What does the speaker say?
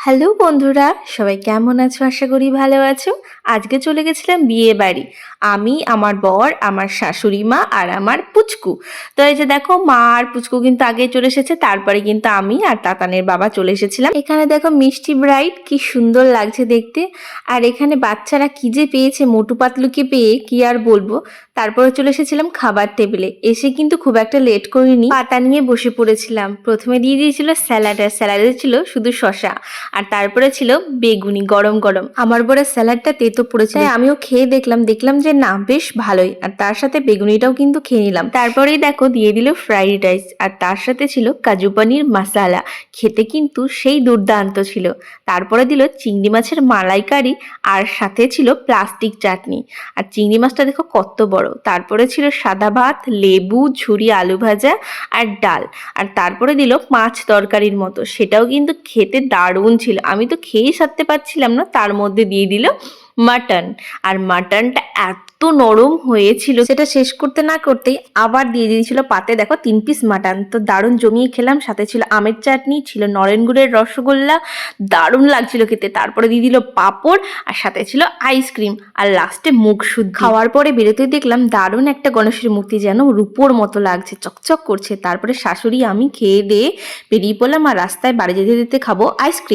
Hello বন্ধুরা, সবাই কেমন আছো? আশা করি ভালো আছো। আজকে চলে গেছিলাম বিয়ে বাড়ি। আমি, আমার বর, আমার শাশুড়ি মা আর আমার পুচকু। তো এই যে দেখো, মা আর পুচকু কিন্তু আগে চলে এসেছে, তারপরে কিন্তু আমি আর তাতানের বাবা চলে এসেছিলাম। এখানে দেখো মিষ্টি ব্রাইড, কি সুন্দর লাগছে দেখতে। আর এখানে বাচ্চারা কি যে পেয়েছে, মোটু পাতলুকে পেয়ে কি আর বলবো। তারপরে চলে এসেছিলাম খাবার টেবিলে। এসে কিন্তু খুব একটা লেট করিনি, পাতা নিয়ে বসে পড়েছিলাম। প্রথমে দিয়ে দিয়েছিল স্যালাড, আর স্যালাডে ছিল শুধু শসা। আর তারপরে ছিল বেগুনি গরম গরম। আমার বড় স্যালাডটা তেতো পড়েছে, তাই আমিও খেয়ে দেখলাম যে না, বেশ ভালোই। আর তার সাথে বেগুনিটাও কিন্তু খেয়ে নিলাম। তারপরেই দেখো দিয়ে দিল ফ্রাইড রাইস, আর তার সাথে ছিল কাজু পনির মশালা। খেতে কিন্তু সেই দুর্দান্ত ছিল। তারপরে দিল চিংড়ি মাছের মালাইকারি, আর সাথে ছিল প্লাস্টিক চাটনি। আর চিংড়ি মাছটা দেখো কত বড়। তারপরে ছিল সাদা ভাত, লেবু, ঝুরি আলু ভাজা আর ডাল। আর তারপরে দিল মাছ তরকারির মতো, সেটাও কিন্তু খেতে দারুণ ছিল। আমি তো খেয়েই সারতে পারছিলাম না। তার মধ্যে দিয়ে দিল মাটন। আর মাটনটা এত নরম হয়েছিল, সেটা শেষ করতে না করতেই আবার দিয়ে দিয়েছিল পাতে দেখো 3 পিস মাটন। তো দারুণ জমিয়ে খেলাম। সাথে ছিল আমের চাটনি, ছিল নরেন গুড়ের রসগোল্লা, দারুণ লাগছিল খেতে। তারপরে দিয়ে দিল পাঁপড়, আর সাথে ছিল আইসক্রিম, আর লাস্টে মুখ শুদ্ধ। খাওয়ার পরে বেরোতে দেখলাম দারুণ একটা গণেশের মূর্তি, যেন রূপোর মতো লাগছে, চকচক করছে। তারপরে শাশুড়ি আমি খেয়ে দিয়ে বেরিয়ে পড়লাম, আর রাস্তায় বাড়ি যেতে যেতে খাবো আইসক্রিম।